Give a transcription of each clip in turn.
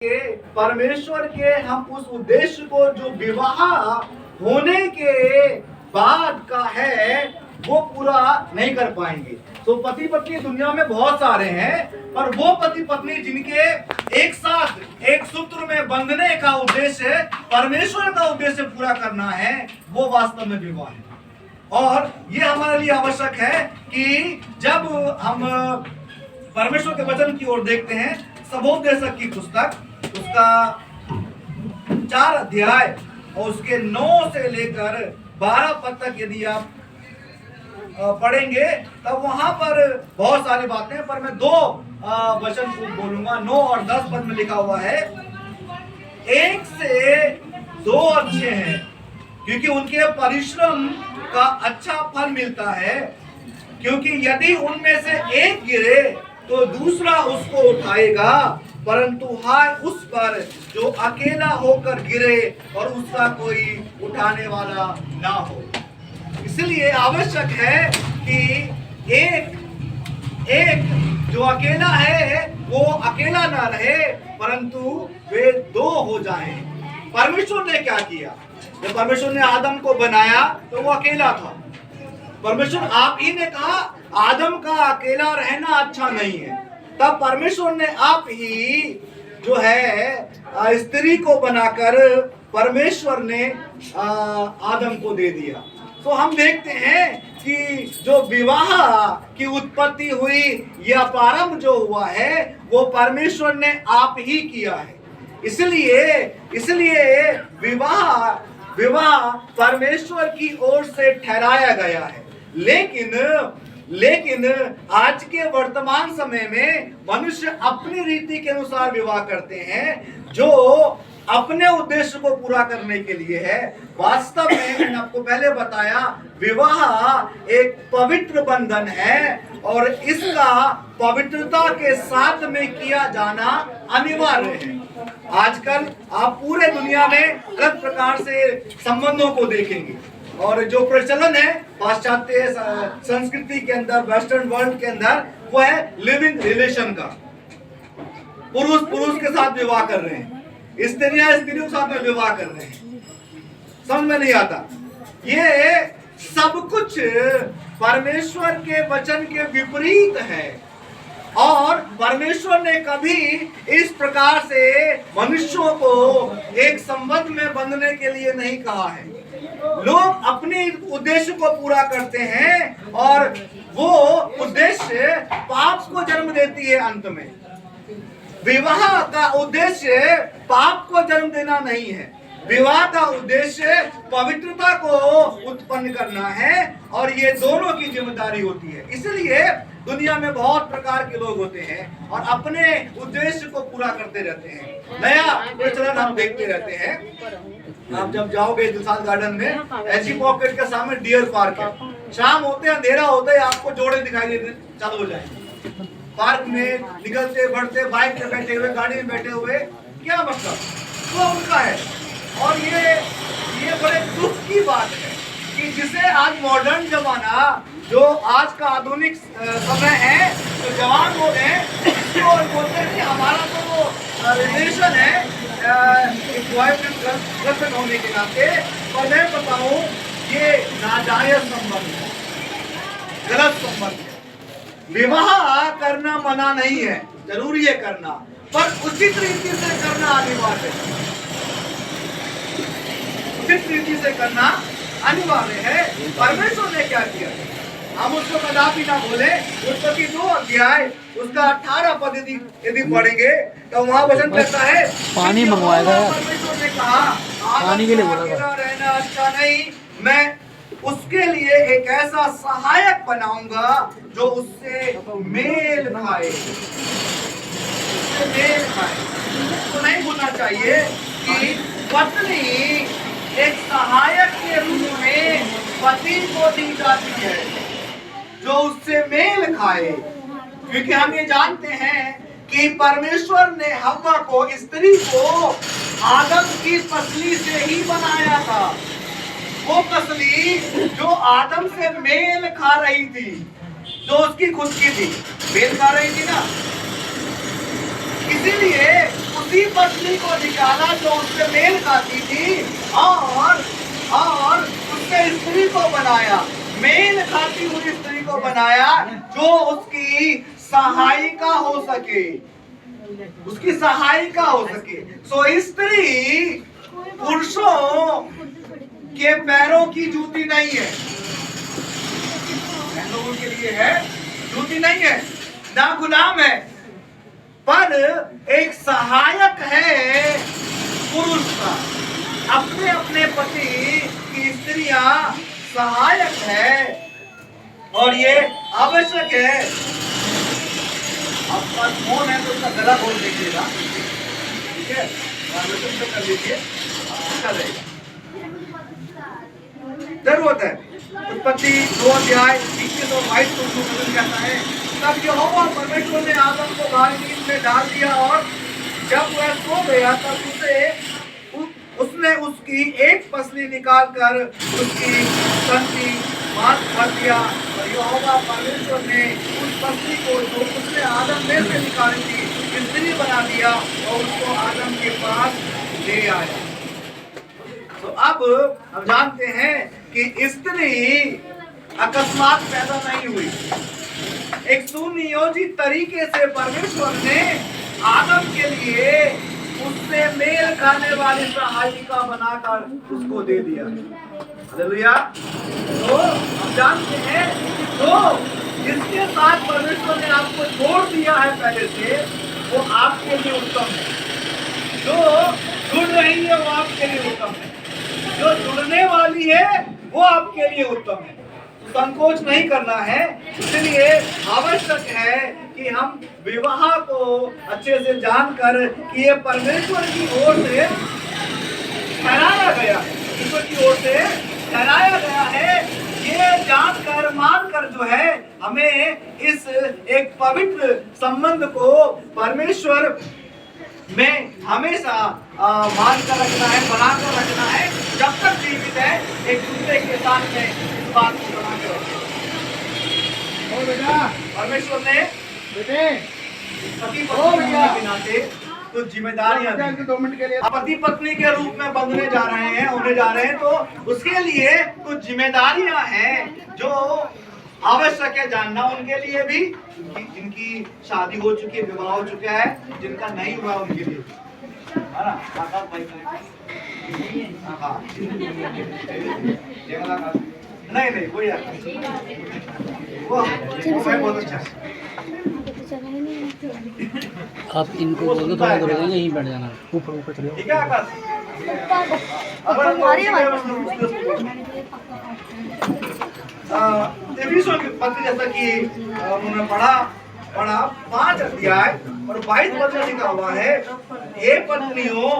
के परमेश्वर के हम उस उद्देश्य को जो विवाह होने के बाद का है वो पूरा नहीं कर पाएंगे। तो पति पत्नी दुनिया में बहुत सारे हैं, पर वो पति पत्नी जिनके एक साथ एक सूत्र में बंधने का उद्देश्य परमेश्वर का उद्देश्य पूरा करना है, वो वास्तव में विवाह है। और ये हमारे लिए आवश्यक है कि जब हम परमेश्वर के वचन की ओर देखते हैं, सबोपदेशक की पुस्तक उसका 4 अध्याय और उसके 9 से लेकर 12 पद तक यदि आप पढ़ेंगे तब वहां पर बहुत सारी बातें, पर मैं 2 वचन बोलूंगा। 9 और 10 पद में लिखा हुआ है, 1 से 2 अच्छे हैं क्योंकि उनके परिश्रम का अच्छा फल मिलता है, क्योंकि यदि उनमें से एक गिरे तो दूसरा उसको उठाएगा, परंतु हाय उस पर जो अकेला होकर गिरे और उसका कोई उठाने वाला ना हो। इसलिए आवश्यक है कि एक जो अकेला है वो अकेला ना रहे, परंतु वे 2 हो जाएं। परमेश्वर ने क्या किया? जब परमेश्वर ने आदम को बनाया तो वो अकेला था। परमेश्वर आप ही ने कहा आदम का अकेला रहना अच्छा नहीं है, तब परमेश्वर ने आप ही जो है स्त्री को बनाकर परमेश्वर ने आदम को दे दिया। तो हम देखते हैं कि जो विवाह की उत्पत्ति हुई या प्रारंभ जो हुआ है वो परमेश्वर ने आप ही किया है। इसलिए विवाह परमेश्वर की ओर से ठहराया गया है। लेकिन आज के वर्तमान समय में मनुष्य अपनी रीति के अनुसार विवाह करते हैं, जो अपने उद्देश्य को पूरा करने के लिए है। वास्तव में मैंने आपको पहले बताया, विवाह एक पवित्र बंधन है और इसका पवित्रता के साथ में किया जाना अनिवार्य है। आजकल आप पूरे दुनिया में अलग प्रकार से संबंधों को देखेंगे, और जो प्रचलन है पाश्चात्य संस्कृति के अंदर, वेस्टर्न वर्ल्ड के अंदर, वो है लिविंग रिलेशन का। पुरुष के साथ विवाह कर रहे हैं, स्त्रियां स्त्रियों के साथ में विवाह कर रहे हैं। समझ में नहीं आता। ये सब कुछ परमेश्वर के वचन के विपरीत है, और परमेश्वर ने कभी इस प्रकार से मनुष्यों को एक संबंध में बंधने के लिए नहीं कहा है। लोग अपने उद्देश्य को पूरा करते हैं और वो उद्देश्य पाप को जन्म देती है। अंत में विवाह का उद्देश्य पाप को जन्म देना नहीं है, विवाह का उद्देश्य पवित्रता को उत्पन्न करना है, और ये दोनों की जिम्मेदारी होती है। इसलिए दुनिया में बहुत प्रकार के लोग होते हैं और अपने उद्देश्य को पूरा करते रहते हैं। नया प्रचलन हम देखते रहते हैं। आप जब जाओगे दिलशाद गार्डन में, एजी पॉकेट के सामने डियर पार्क है। शाम होते अंधेरा होता है, आपको जोड़े दिखाई देते चालू हो जाएंगे पार्क में, निकलते बढ़ते, बाइक पे बैठे हुए, गाड़ी में बैठे हुए। क्या मतलब? वो उनका है। और ये बड़े दुख की बात है कि जिसे आज मॉडर्न जमाना, जो आज का आधुनिक समय है, जो जवान लोग हैं, इसको बोलते हैं कि हमारा तो रिलेशन है बॉयफ्रेंड गर्लफ्रेंड होने के नाते। और मैं बताऊं, ये नाजायज संबंध है, गलत संबंध है। विवाह करना मना नहीं है, जरूरी है करना, पर उचित रीति से करना अनिवार्य है। उचित रीति से करना अनिवार्य है। परमेश्वर ने क्या किया, हम उसको कदापि ना बोले। उत्पत्ति 2 अध्याय उसका 18 पद यदि पढ़ेंगे तो वहां वचन कहता है, पानी मंगवाएगा। परमेश्वर ने कहा पानी के लिए बोला था, रहना अच्छा नहीं, मैं उसके लिए एक ऐसा सहायक बनाऊंगा जो उससे मेल खाए। उससे मेल खाए। तो नहीं भूलना चाहिए कि पत्नी एक सहायक के रूप में पति को दी जाती है जो उससे मेल खाए, क्योंकि हम ये जानते हैं कि परमेश्वर ने हव्वा को, स्त्री को आदम की पसली से ही बनाया था। वो पसली जो आदम से मेल खा रही थी, जो उसकी खुद की थी, मेल खा रही थी ना, इसीलिए उसी पसली स्त्री को निकाला जो उससे मेल खाती थी और उसने स्त्री को बनाया, मेल खाती हुई स्त्री को बनाया जो उसकी सहायिका हो सके, उसकी सहायिका हो सके। सो स्त्री पुरुषों के पैरों की जूती नहीं है, लोगों के लिए है, जूती नहीं है, ना गुलाम है, पर एक सहायक है पुरुष का। अपने अपने पति की स्त्रियां सहायक है और ये आवश्यक है। आपके पास फोन है तो उसका गला खोल दीजिएगा, ठीक है, कर लीजिए, अच्छा रहेगा। जरूरत है। उत्पत्ति 2 अध्याय 21 और 22 को कहता है, तब यहोवा परमेश्वर ने आदम को भारी नींद में डाल दिया और जब वह सो गया तब उसने उसकी एक पसली निकालकर उसकी संति मांस भर दिया और यहोवा परमेश्वर ने उस पसली को जो उसने आदम में से निकाली थी स्त्री बना दिया और उसको आदम के पास ले आया। तो अब हम जानते हैं कि स्त्री अकस्मात पैदा नहीं हुई, एक सुनियोजित तरीके से परमेश्वर ने आदम के लिए उससे मेल खाने वाली सहायिका बनाकर उसको दे दिया। हालेलुया। तो हम जानते हैं जो जिसके साथ परमेश्वर ने आपको जोड़ दिया है पहले से, वो आपके लिए उत्तम है। जो जुड़ रही है वो आपके लिए उत्तम है, जो जुड़ने वाली है वो आपके लिए उत्तम है। संकोच नहीं करना है। इसलिए आवश्यक है कि हम विवाह को अच्छे से जानकर कि ये परमेश्वर की ओर से ठहराया गया है, ईश्वर की ओर से ठहराया गया है, ये जानकर मानकर जो है हमें इस एक पवित्र संबंध को परमेश्वर में हमेशा मानकर रखना है, बनाकर रखना है। जब तक जीवित है एक दूसरे के साथ में इस बात को बनाकर रखें। परमेश्वर ने पति पत्नी के नाते कुछ जिम्मेदारियां दी। पति पत्नी के रूप में बंधने जा रहे हैं, होने जा रहे हैं, तो उसके लिए कुछ जिम्मेदारियां हैं जो आवश्यक है जानना उनके लिए भी, जिनकी शादी हो चुकी है, विवाह हो चुका है, जिनका नहीं हुआ उनके लिए, है ना। नहीं कोई वो बहुत अच्छा। आप इनको बोल दो, थोड़ा दूर हो जाएंगे, यहीं बैठ जाना, ऊपर ऊपर चले जाओ। ठीक है आकाश, पत्र जैसा कि उन्होंने पढ़ा 5 अध्याय और 22 वचन लिखा हुआ है, हे पत्नियों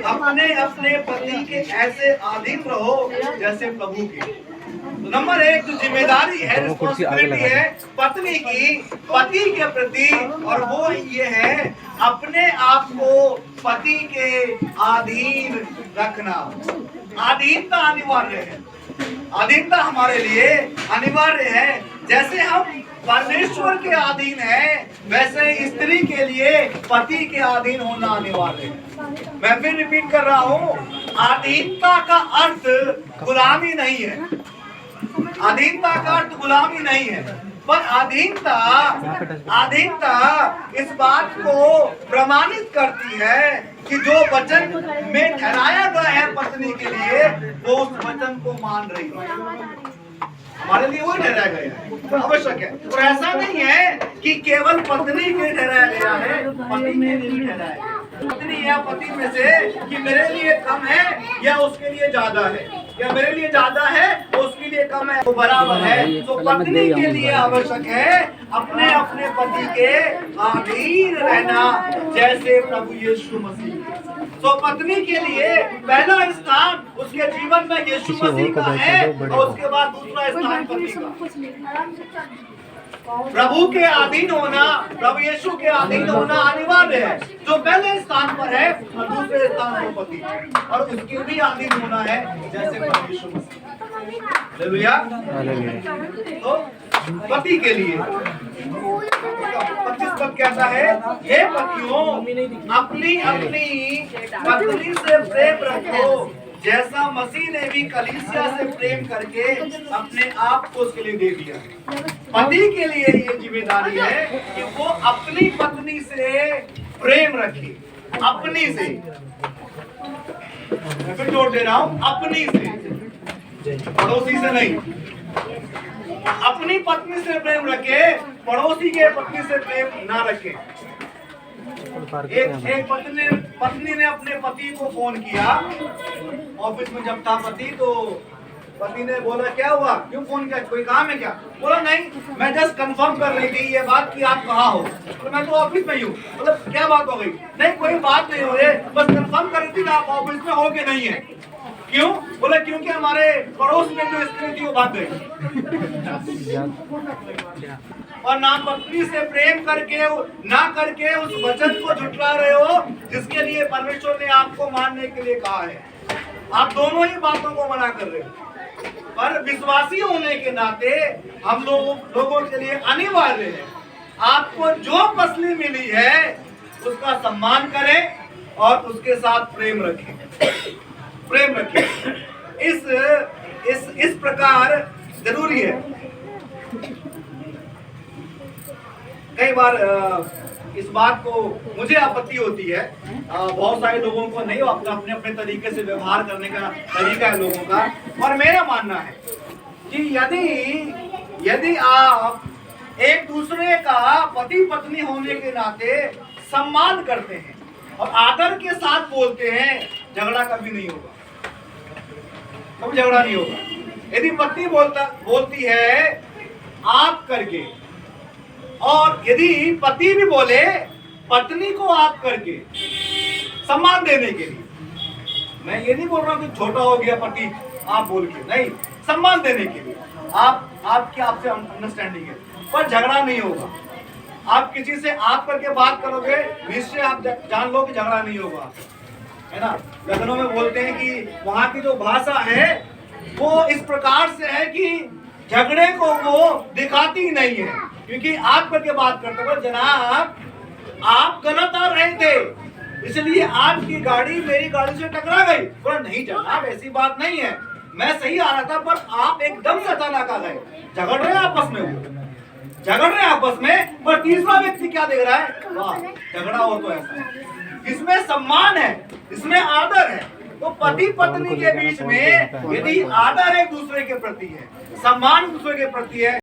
अपने अपने पति के ऐसे अधीन रहो जैसे प्रभु के। तो नंबर 1 जो जिम्मेदारी है, रिस्पॉन्सिबिलिटी है पत्नी की पति के प्रति, और वो ये है अपने आप को पति के अधीन रखना। अधीनता अनिवार्य है, अधीनता हमारे लिए अनिवार्य है। जैसे हम परमेश्वर के अधीन है, वैसे स्त्री के लिए पति के अधीन होना अनिवार्य है। मैं फिर रिपीट कर रहा हूँ, अधीनता का अर्थ गुलामी नहीं है, अधीनता का अर्थ गुलामी नहीं है, पर अधीनता इस बात को प्रमाणित करती है कि जो वचन में ठहराया गया है पत्नी के लिए, वो उस वचन को मान रही है। हमारे लिए वो ठहराया गया है, आवश्यक है। और ऐसा नहीं है कि केवल पत्नी के लिए ठहराया गया है, पति के लिए भी ठहराया है। पत्नी या पति में से कि मेरे लिए कम है या उसके लिए ज्यादा है, या मेरे लिए ज्यादा है उसके लिए कम है, वो बराबर है। तो पत्नी के लिए आवश्यक है अपने अपने पति के अधीन रहना जैसे प्रभु यीशु मसीह। तो पत्नी के लिए पहला स्थान उसके जीवन में यीशु मसीह का है, और उसके बाद दूसरा स्थान पति का। प्रभु के अधीन होना, प्रभु यीशु के अधीन होना अनिवार्य है। जो पहले स्थान पर है और दूसरे स्थान पर पति, और उसके भी अधीन होना है जैसे प्रभु यीशु मसीह। हालेलुया। तो पति के लिए। 25 पद कहता है, हे पतियों अपनी अपनी पत्नी से प्रेम रखो, जैसा मसीह ने भी कलीसिया से प्रेम करके अपने आप को उसके लिए दे दिया। पति के लिए ये जिम्मेदारी है कि वो अपनी पत्नी से प्रेम रखे, अपनी से, मैं फिर जोड़ दे रहा हूं, अपनी से, पड़ोसी से नहीं। अपनी पत्नी से प्रेम रखे, पड़ोसी के पत्नी से प्रेम ना रखे। एक पत्नी ने अपने पति को फोन किया, ऑफिस में जब था पति, तो पति ने बोला क्या हुआ, क्यों फोन किया, कोई काम है क्या? बोला नहीं, मैं जस्ट कंफर्म कर रही थी ये बात कि आप कहाँ हो। तो मैं तो ऑफिस में ही हूँ। मतलब क्या बात हो गई? नहीं कोई बात नहीं हो रही, बस कंफर्म कर रही थी कि आप ऑफिस में हो कि नहीं है। क्यों? बोले क्योंकि हमारे पड़ोस में जो स्त्री थी वो भाग गई। और ना पत्नी से प्रेम करके ना करके उस वचन को झुठला रहे हो जिसके लिए परमेश्वर ने आपको मानने के लिए कहा है। आप दोनों ही बातों को मना कर रहे हो। पर विश्वासी होने के नाते हम लोगों के लिए अनिवार्य है, आपको जो पसली मिली है उसका सम्मान करें और उसके साथ प्रेम रखें, प्रेम रखें। इस प्रकार जरूरी है। कई बार इस बात को मुझे आपत्ति होती है, बहुत सारे लोगों को नहीं, अपना अपने अपने तरीके से व्यवहार करने का तरीका है लोगों का। और मेरा मानना है कि यदि आप एक दूसरे का पति पत्नी होने के नाते सम्मान करते हैं और आदर के साथ बोलते हैं, झगड़ा कभी नहीं होगा, कभी झगड़ा नहीं होगा। यदि पत्नी बोलती है आप करके, और यदि पति भी बोले पत्नी को आप करके, सम्मान देने के लिए, मैं ये नहीं बोल रहा हूँ कि छोटा हो गया पति आप बोल के, नहीं, सम्मान देने के लिए आपसे अंडरस्टैंडिंग है, पर झगड़ा नहीं होगा। आप किसी से आप करके बात करोगे, निश्चय आप जान लो कि झगड़ा नहीं होगा, है ना। लखनऊ में बोलते हैं कि वहाँ की जो भाषा है वो इस प्रकार से है कि झगड़े को वो दिखाती नहीं है, क्योंकि आप करके बात करते हो, जनाब आप गलत आ रहे थे इसलिए आपकी गाड़ी मेरी गाड़ी से टकरा गई। बोला नहीं जनाब ऐसी बात नहीं है, मैं सही आ रहा था पर आप एकदम से अचानक आ गए। झगड़ रहे आपस में, झगड़ रहे आपस में, पर तीसरा व्यक्ति क्या देख रहा है, वाह झगड़ा हो तो ऐसा। इसमें सम्मान है, इसमें आदर है। तो पति पत्नी के बीच में यदि आदर एक दूसरे के प्रति है, सम्मान दूसरे के प्रति है,